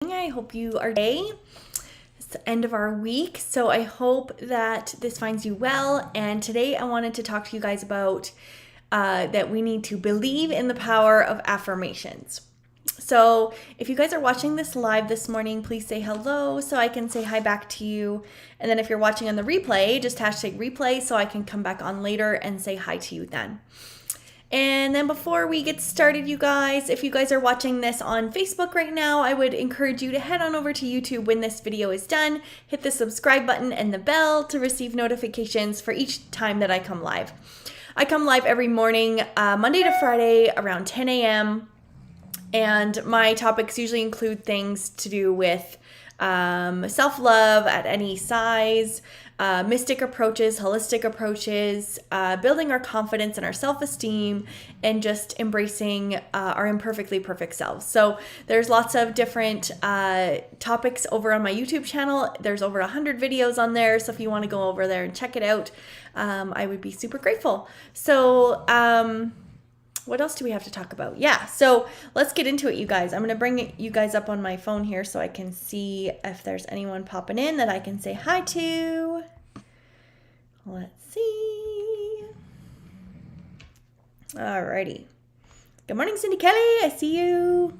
I hope you are today. It's the end of our week, so I hope that this finds you well. And today I wanted to talk to you guys about that we need to believe in the power of affirmations. So if you guys are watching this live this morning, please say hello so I can say hi back to you. And then if you're watching on the replay, just hashtag replay so I can come back on later and say hi to you then. And then before we get started, you guys, if you guys are watching this on Facebook right now, I would encourage you to head on over to YouTube when this video is done, hit the subscribe button and the bell to receive notifications for each time that I come live. I come live every morning, Monday to Friday around 10 a.m. And my topics usually include things to do with self-love at any size, mystic approaches, holistic approaches, building our confidence and our self-esteem, and just embracing our imperfectly perfect selves. So there's lots of different topics over on my YouTube channel. There's over 100 videos on there. So if you want to go over there and check it out, I would be super grateful. So what else do we have to talk about? Yeah, so let's get into it, you guys. I'm going to bring you guys up on my phone here so I can see if there's anyone popping in that I can say hi to. Let's see. Alrighty. Good morning, Cindy Kelly. I see you.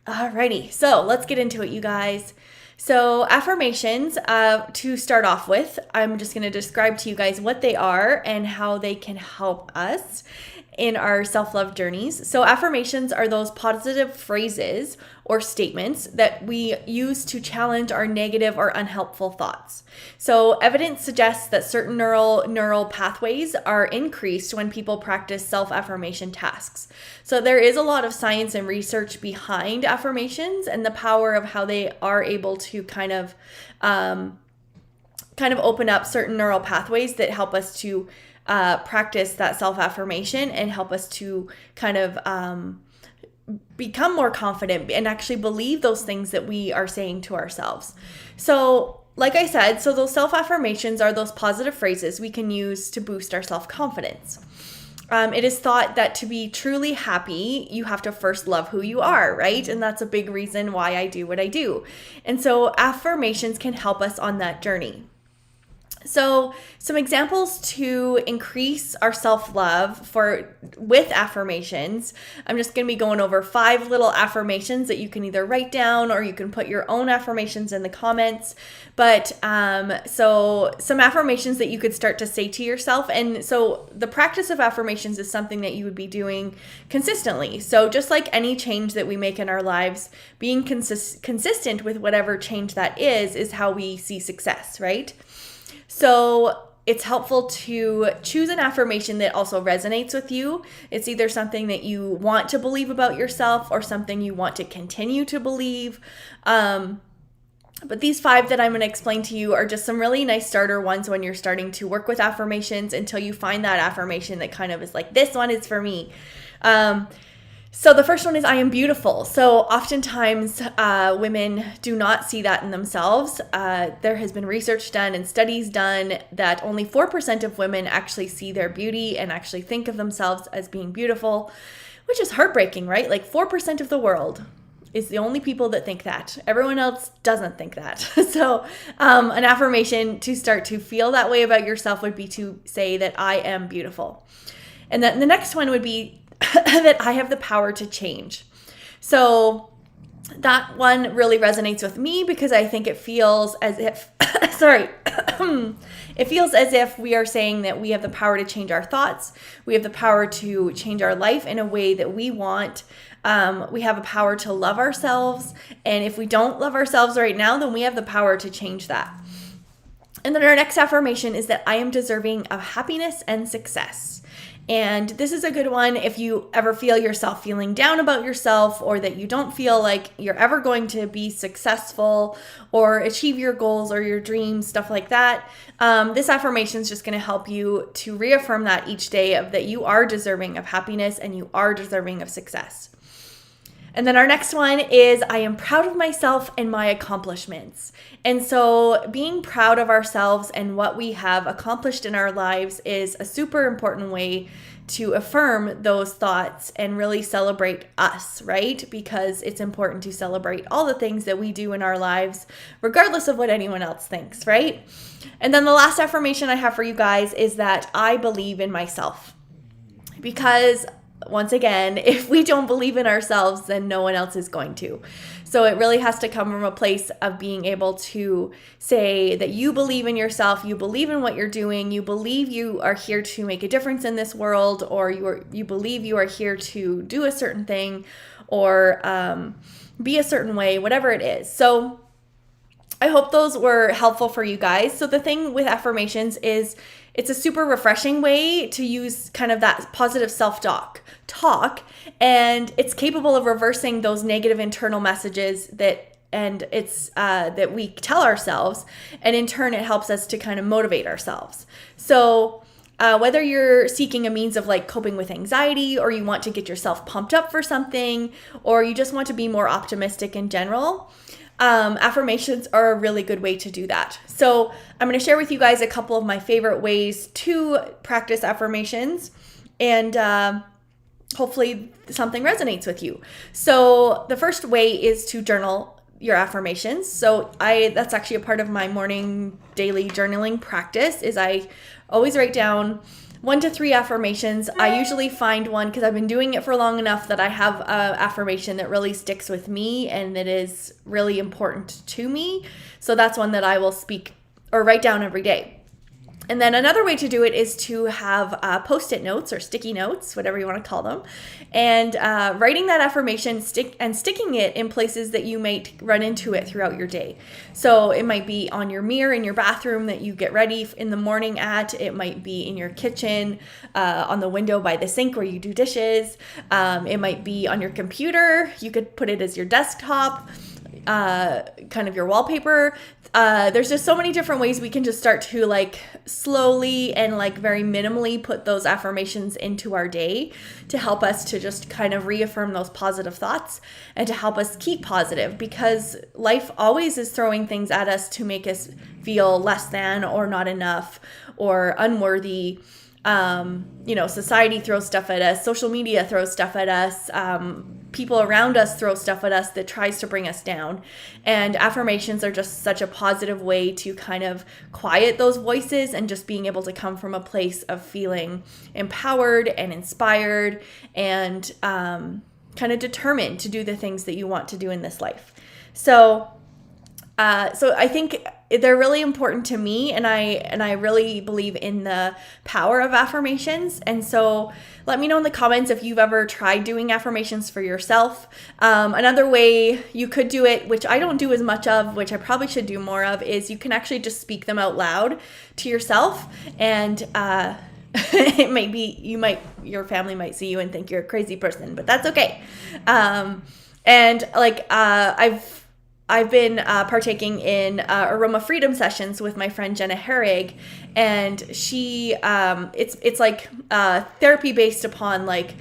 Alrighty, so let's get into it, you guys. So affirmations, to start off with, I'm just going to describe to you guys what they are and how they can help us in our self-love journeys. So affirmations are those positive phrases or statements that we use to challenge our negative or unhelpful thoughts. So evidence suggests that certain neural pathways are increased when people practice self-affirmation tasks. So there is a lot of science and research behind affirmations and the power of how they are able to kind of open up certain neural pathways that help us to practice that self-affirmation and help us to kind of become more confident and actually believe those things that we are saying to ourselves. So like I said, so those self-affirmations are those positive phrases we can use to boost our self-confidence. It is thought that to be truly happy, you have to first love who you are, right? And that's a big reason why I do what I do. And so affirmations can help us on that journey. So some examples to increase our self-love with affirmations. I'm just going to be going over 5 little affirmations that you can either write down or you can put your own affirmations in the comments. But so some affirmations that you could start to say to yourself. And so the practice of affirmations is something that you would be doing consistently. So just like any change that we make in our lives, being consistent with whatever change that is how we see success, right? So it's helpful to choose an affirmation that also resonates with you. It's either something that you want to believe about yourself or something you want to continue to believe. But these 5 that I'm going to explain to you are just some really nice starter ones when you're starting to work with affirmations until you find that affirmation that kind of is like, this one is for me. So the first one is I am beautiful. So oftentimes women do not see that in themselves. There has been research done and studies done that only 4% of women actually see their beauty and actually think of themselves as being beautiful, which is heartbreaking, right? Like 4% of the world is the only people that think that. Everyone else doesn't think that. So an affirmation to start to feel that way about yourself would be to say that I am beautiful. And then the next one would be that I have the power to change. So that one really resonates with me because I think it feels as if, it feels as if we are saying that we have the power to change our thoughts. We have the power to change our life in a way that we want. We have a power to love ourselves. And if we don't love ourselves right now, then we have the power to change that. And then our next affirmation is that I am deserving of happiness and success. And this is a good one if you ever feel yourself feeling down about yourself or that you don't feel like you're ever going to be successful or achieve your goals or your dreams, stuff like that. This affirmation is just going to help you to reaffirm that each day of that you are deserving of happiness and you are deserving of success. And then our next one is I am proud of myself and my accomplishments. And so being proud of ourselves and what we have accomplished in our lives is a super important way to affirm those thoughts and really celebrate us, right? Because it's important to celebrate all the things that we do in our lives, regardless of what anyone else thinks, right? And then the last affirmation I have for you guys is that I believe in myself. Because once again, if we don't believe in ourselves, then no one else is going to. So it really has to come from a place of being able to say that you believe in yourself, you believe in what you're doing, you believe you are here to make a difference in this world, or you believe you are here to do a certain thing, or be a certain way, whatever it is. So I hope those were helpful for you guys. So the thing with affirmations is it's a super refreshing way to use kind of that positive self-talk, and it's capable of reversing those negative internal messages that we tell ourselves, and in turn it helps us to kind of motivate ourselves. So whether you're seeking a means of like coping with anxiety, or you want to get yourself pumped up for something, or you just want to be more optimistic in general, affirmations are a really good way to do that. So I'm going to share with you guys a couple of my favorite ways to practice affirmations, and hopefully something resonates with you. So the first way is to journal your affirmations. So that's actually a part of my morning daily journaling practice, is I always write down 1 to 3 affirmations. I usually find one, because I've been doing it for long enough, that I have an affirmation that really sticks with me and that is really important to me. So that's one that I will speak or write down every day. And then another way to do it is to have Post-it notes or sticky notes, whatever you want to call them, and writing that affirmation, sticking it in places that you might run into it throughout your day. So it might be on your mirror in your bathroom that you get ready in the morning at. It might be in your kitchen, on the window by the sink where you do dishes. It might be on your computer. You could put it as your desktop, kind of your wallpaper. There's just so many different ways we can just start to like slowly and like very minimally put those affirmations into our day to help us to just kind of reaffirm those positive thoughts and to help us keep positive, because life always is throwing things at us to make us feel less than or not enough or unworthy. Society throws stuff at us, social media throws stuff at us, people around us throw stuff at us that tries to bring us down. And affirmations are just such a positive way to kind of quiet those voices and just being able to come from a place of feeling empowered and inspired and kind of determined to do the things that you want to do in this life. So I think they're really important to me, and I really believe in the power of affirmations. And so let me know in the comments if you've ever tried doing affirmations for yourself. Another way you could do it, which I don't do as much of, which I probably should do more of, is you can actually just speak them out loud to yourself, and it might be your family might see you and think you're a crazy person, but that's okay. I've been partaking in aroma freedom sessions with my friend Jenna Herrig, and she it's like therapy based upon like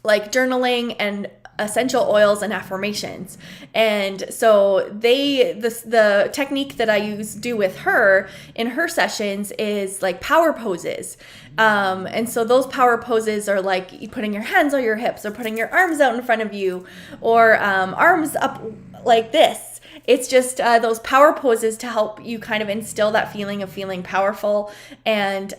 journaling and essential oils and affirmations. And so the technique that I do with her in her sessions is like power poses. And so those power poses are like you putting your hands on your hips or putting your arms out in front of you, or arms up like this. It's just those power poses to help you kind of instill that feeling of feeling powerful. And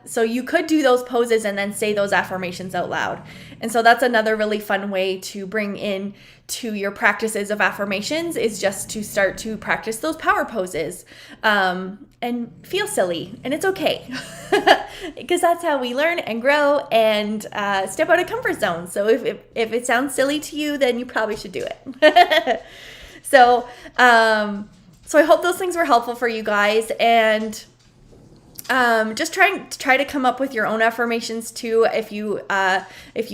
so you could do those poses and then say those affirmations out loud. And so that's another really fun way to bring in to your practices of affirmations, is just to start to practice those power poses and feel silly. And it's okay, because that's how we learn and grow and step out of comfort zone. So if it sounds silly to you, then you probably should do it. So I hope those things were helpful for you guys, and just try to come up with your own affirmations too, if you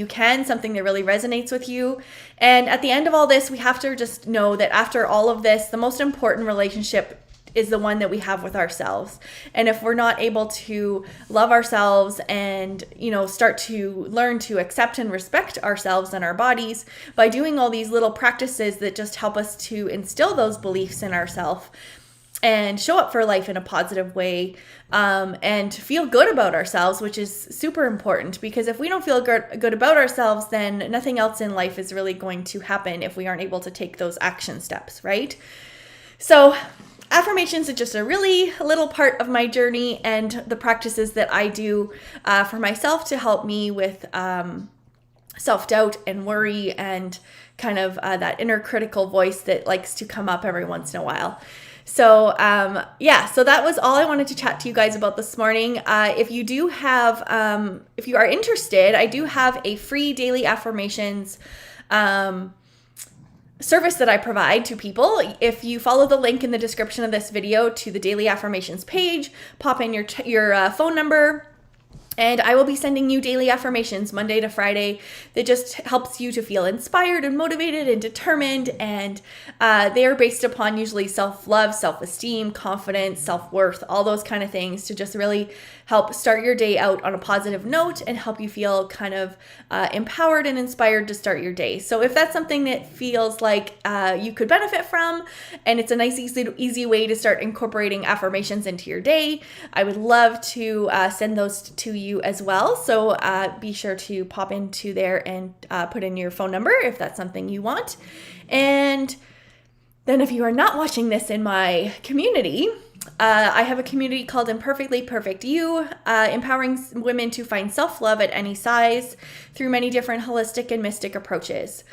can, something that really resonates with you. And at the end of all this, we have to just know that after all of this, the most important relationship is the one that we have with ourselves. And if we're not able to love ourselves and, start to learn to accept and respect ourselves and our bodies by doing all these little practices that just help us to instill those beliefs in ourselves, and show up for life in a positive way, and feel good about ourselves, which is super important, because if we don't feel good about ourselves, then nothing else in life is really going to happen if we aren't able to take those action steps, right? So affirmations is just a really little part of my journey and the practices that I do for myself to help me with self-doubt and worry and kind of that inner critical voice that likes to come up every once in a while. So so that was all I wanted to chat to you guys about this morning. If you do have, if you are interested, I do have a free daily affirmations service that I provide to people. If you follow the link in the description of this video to the daily affirmations page, pop in your phone number, and I will be sending you daily affirmations Monday to Friday that just helps you to feel inspired and motivated and determined. And they are based upon usually self-love, self-esteem, confidence, self-worth, all those kind of things to just really help start your day out on a positive note and help you feel kind of empowered and inspired to start your day. So if that's something that feels like you could benefit from, and it's a nice, easy way to start incorporating affirmations into your day, I would love to send those to you as well. So be sure to pop into there and put in your phone number if that's something you want. And then if you are not watching this in my community, I have a community called Imperfectly Perfect You, empowering women to find self-love at any size through many different holistic and mystic approaches.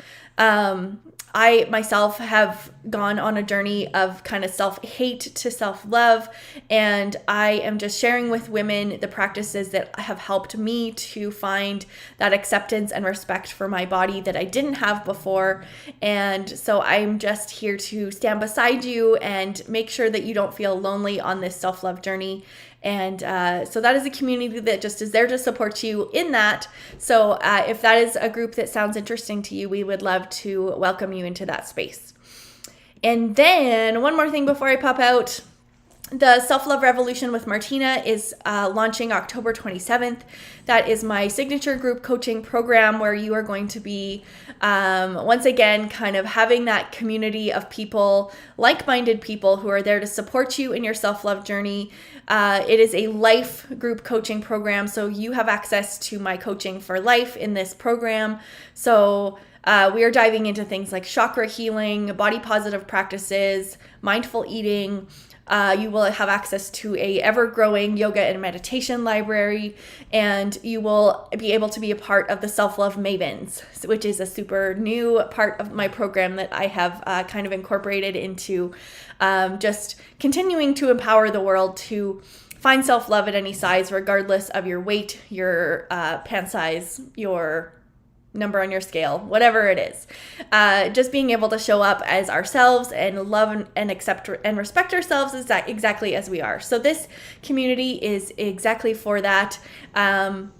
I myself have gone on a journey of kind of self-hate to self-love, and I am just sharing with women the practices that have helped me to find that acceptance and respect for my body that I didn't have before. And so I'm just here to stand beside you and make sure that you don't feel lonely on this self-love journey. And so that is a community that just is there to support you in that. So if that is a group that sounds interesting to you, we would love to welcome you into that space. And then one more thing before I pop out. The Self-Love Revolution with Martina is launching October 27th. That is my signature group coaching program where you are going to be, once again, kind of having that community of people, like-minded people who are there to support you in your self-love journey. It is a life group coaching program, so you have access to my coaching for life in this program. So we are diving into things like chakra healing, body positive practices, mindful eating. You will have access to a ever-growing yoga and meditation library, and you will be able to be a part of the Self-Love Mavens, which is a super new part of my program that I have kind of incorporated into just continuing to empower the world to find self-love at any size, regardless of your weight, your pant size, your number on your scale, whatever it is. Just being able to show up as ourselves and love and accept and respect ourselves exactly as we are. So this community is exactly for that. And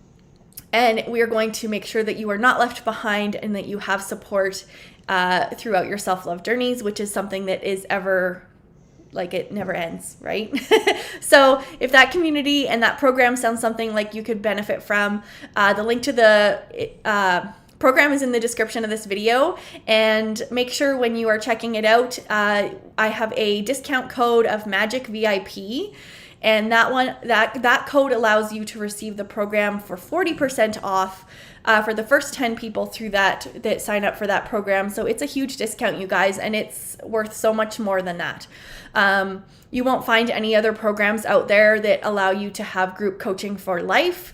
we are going to make sure that you are not left behind and that you have support throughout your self-love journeys, which is something that is it never ends, right? So if that community and that program sounds something like you could benefit from, the link to the program is in the description of this video, and make sure when you are checking it out, I have a discount code of Magic VIP, and that code allows you to receive the program for 40% off for the first 10 people through that sign up for that program. So it's a huge discount, you guys, and it's worth so much more than that. You won't find any other programs out there that allow you to have group coaching for life.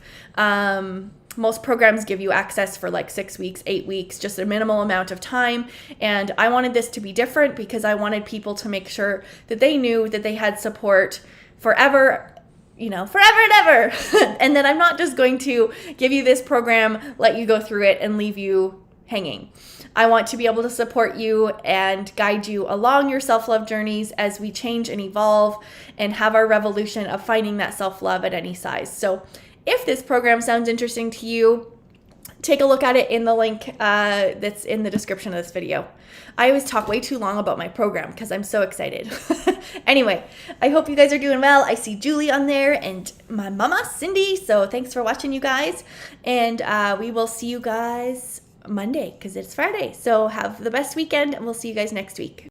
Most programs give you access for like 6 weeks, 8 weeks, just a minimal amount of time. And I wanted this to be different because I wanted people to make sure that they knew that they had support forever, forever and ever. And that I'm not just going to give you this program, let you go through it and leave you hanging. I want to be able to support you and guide you along your self-love journeys as we change and evolve and have our revolution of finding that self-love at any size. So if this program sounds interesting to you, take a look at it in the link that's in the description of this video. I always talk way too long about my program because I'm so excited. Anyway, I hope you guys are doing well. I see Julie on there and my mama, Cindy. So thanks for watching, you guys. And we will see you guys Monday because it's Friday. So have the best weekend, and we'll see you guys next week.